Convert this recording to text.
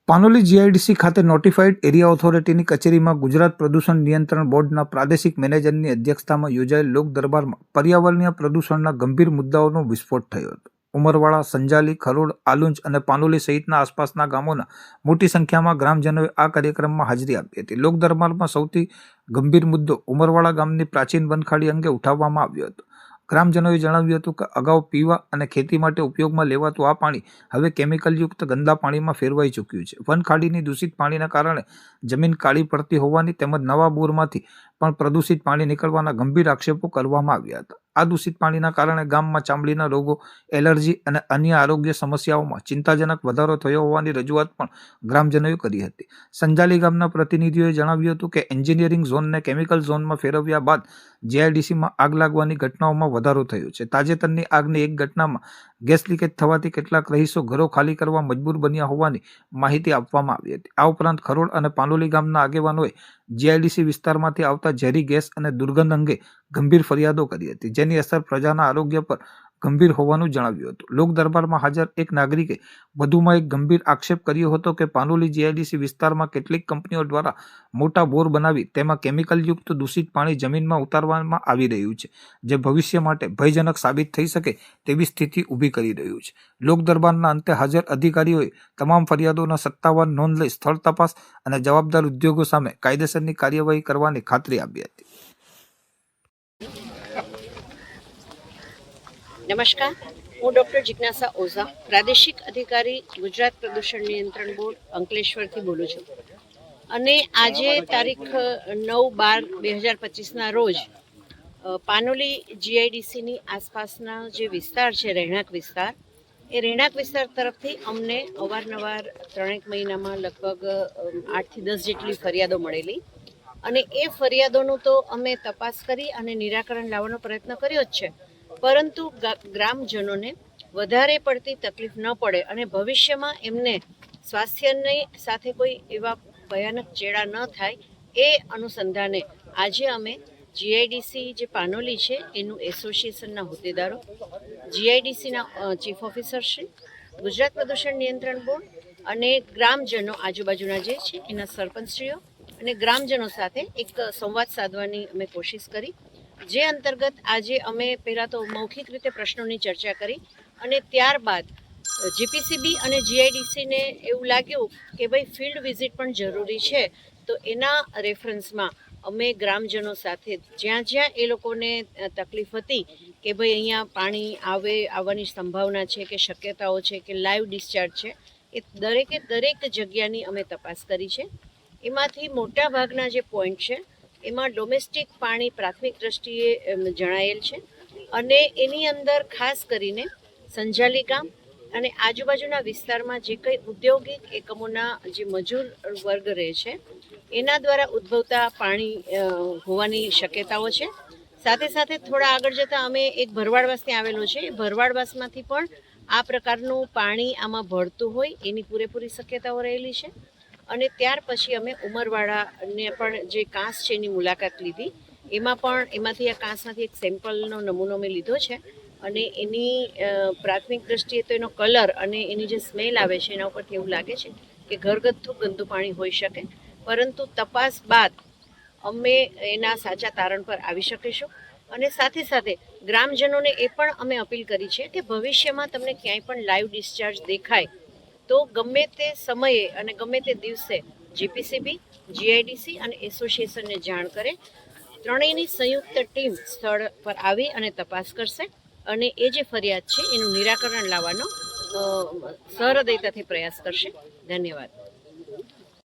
Panoli GIDC ખાતે notified area ઓથોરિટીની કચેરીમાં ગુજરાત પ્રદૂષણ નિયંત્રણ બોર્ડના પ્રાદેશિક મેનેજરની અધ્યક્ષતામાં યોજાયેલ લોક દરબારમાં પર્યાવરણીય પ્રદૂષણના ગંભીર મુદ્દાઓનો વિસ્ફોટ થયો હતો. ઉમરવાડા, સંજાલી, ખરોડ, આલુંજ અને પાનોલી સહિતના આસપાસના ગામોના મોટી સંખ્યામાં ગ્રામજનોએ આ કાર્યક્રમમાં હાજરી આપી હતી. લોક દરબારમાં સૌથી ગંભીર મુદ્દો ઉમરવાડા ગામની પ્રાચીન વનખાડી અંગે ઉઠાવવામાં આવ્યો હતો. ગ્રામજનોએ જણાવ્યું હતું કે અગાઉ પીવા અને ખેતી માટે ઉપયોગમાં લેવાતું આ પાણી હવે કેમિકલયુક્ત ગંદા પાણીમાં ફેરવાઈ ચૂક્યું છે. વનખાડીની દૂષિત પાણીના કારણે જમીન કાળી પડતી હોવાની તેમજ નવા બોરમાંથી પણ પ્રદૂષિત પાણી નીકળવાના ગંભીર આક્ષેપો કરવામાં આવ્યા હતા. આ દૂષિત પાણીના કારણે ગામમાં ચામડીના રોગો, એલર્જી અને અન્ય આરોગ્ય સમસ્યાઓમાં ચિંતાજનક વધારો થયો હોવાની રજૂઆત પણ ગ્રામજનોએ કરી હતી. સંજાલી ગામના પ્રતિનિધિઓએ જણાવ્યું હતું કે એન્જિનિયરિંગ ઝોનને કેમિકલ ઝોનમાં ફેરવ્યા બાદ જીઆઈડીસીમાં આગ લાગવાની ઘટનાઓમાં વધારો થયો છે. તાજેતરની આગની એક ઘટનામાં ગેસ લીકેજ થવાથી કેટલાક રહીશો ઘરો ખાલી કરવા મજબૂર બન્યા હોવાની માહિતી આપવામાં આવી હતી. આ ઉપરાંત ખરોડ અને પાનોલી ગામના આગેવાનોએ જીઆઈડીસી વિસ્તારમાંથી આવતા ઝેરી ગેસ અને દુર્ગંધ અંગે ગંભીર ફરિયાદો કરી હતી, જેની અસર પ્રજાના આરોગ્ય પર ગંભીર હોવાનું જણાવ્યું હતું. લોક દરબારમાં હાજર એક નાગરિકે વધુમાં એક ગંભીર આક્ષેપ કર્યો હતો કે પાનોલી જીઆઈડીસી વિસ્તારમાં કેટલીક કંપનીઓ દ્વારા મોટા બોર બનાવી તેમાં કેમિકલયુક્ત દૂષિત પાણી જમીનમાં ઉતારવામાં આવી રહ્યું છે, જે ભવિષ્ય માટે ભયજનક સાબિત થઈ શકે તેવી સ્થિતિ ઊભી કરી રહ્યું છે. લોક દરબારના અંતે હાજર અધિકારીઓએ તમામ ફરિયાદોના સત્તાવાર નોંધ લઈ સ્થળ તપાસ અને જવાબદાર ઉદ્યોગો સામે કાયદેસરની કાર્યવાહી કરવાની ખાતરી આપી હતી. નમસ્કાર, હું ડૉક્ટર જિજ્ઞાસા ઓઝા, પ્રાદેશિક અધિકારી ગુજરાત પ્રદૂષણ નિયંત્રણ બોર્ડ અંકલેશ્વરથી બોલું છું. અને આજે તારીખ 9/12/2025ના રોજ પાનોલી જીઆઈડીસીની આસપાસના જે વિસ્તાર છે, રહેણાંક વિસ્તાર, એ રહેણાંક વિસ્તાર તરફથી અમને અવારનવાર 3 મહિનામાં લગભગ 8 થી 10 જેટલી ફરિયાદો મળેલી. અને એ ફરિયાદોનું તો અમે તપાસ કરી અને નિરાકરણ લાવવાનો પ્રયત્ન કર્યો જ છે, પરંતુ ગ્રામજનોને વધારે પડતી તકલીફ ન પડે અને ભવિષ્યમાં એમને સ્વાસ્થ્યની સાથે કોઈ એવા ભયાનક ચેડા ન થાય એ અનુસંધાને આજે અમે જીઆઈડીસી જે પાનોલી છે એનું એસોસિએશનના હોદ્દેદારો, જીઆઈડીસીના ચીફ ઓફિસરશ્રી, ગુજરાત પ્રદૂષણ નિયંત્રણ બોર્ડ અને ગ્રામજનો આજુબાજુના જે છે એના સરપંચશ્રીઓ અને ગ્રામજનો સાથે એક સંવાદ સાધવાની અમે કોશિશ કરી, જે અંતર્ગત આજે અમે પહેલાં તો મૌખિક રીતે પ્રશ્નોની ચર્ચા કરી અને ત્યારબાદ જીપીસીબી અને જીઆઈડીસીને એવું લાગ્યું કે ભાઈ ફિલ્ડ વિઝિટ પણ જરૂરી છે, તો એના રેફરન્સમાં અમે ગ્રામજનો સાથે જ્યાં જ્યાં એ લોકોને તકલીફ હતી કે ભાઈ અહીંયા પાણી આવવાની સંભાવના છે કે શક્યતાઓ છે કે લાઈવ ડિસ્ચાર્જ છે, એ દરેક જગ્યાની અમે તપાસ કરી છે. એમાંથી મોટા ભાગના જે પોઈન્ટ છે એમાં ડોમેસ્ટિક પાણી પ્રાથમિક દ્રષ્ટિએ જણાયેલ છે અને એની અંદર ખાસ કરીને સંજાલી ગામ અને આજુબાજુના વિસ્તારમાં જે કંઈ ઔદ્યોગિક એકમોના જે મજૂર વર્ગ રહે છે એના દ્વારા ઉદ્ભવતા પાણી હોવાની શક્યતાઓ છે. સાથે સાથે થોડા આગળ જતાં અમે એક ભરવાડવાસ ત્યાં આવેલો છે, એ ભરવાડવાસમાંથી પણ આ પ્રકારનું પાણી આમાં ભળતું હોય એની પૂરેપૂરી શક્યતાઓ રહેલી છે. અને ત્યાર પછી અમે ઉમરવાડાને પણ જે કાંસ છે એની મુલાકાત લીધી. એમાંથી આ કાંસમાંથી એક સેમ્પલનો નમૂનો મેં લીધો છે અને એની પ્રાથમિક દ્રષ્ટિએ તો એનો કલર અને એની જે સ્મેલ આવે છે એના ઉપરથી એવું લાગે છે કે ઘરગથ્થુ ગંદુ પાણી હોઈ શકે, પરંતુ તપાસ બાદ અમે એના સાચા તારણ પર આવી શકીશું. અને સાથે સાથે ગ્રામજનોને એ પણ અમે અપીલ કરી છે કે ભવિષ્યમાં તમને ક્યાંય પણ લાઈવ ડિસ્ચાર્જ દેખાય તો ગમે તે સમયે અને ગમે તે દિવસે જીપીસીબી, જીઆઈડીસી અને એસોસિએશનને જાણ કરે. ત્રણેયની સંયુક્ત ટીમ સ્થળ પર આવી અને તપાસ કરશે અને એ જે ફરિયાદ છે એનું નિરાકરણ લાવવાનો સહૃદયતાથી પ્રયાસ કરશે. ધન્યવાદ.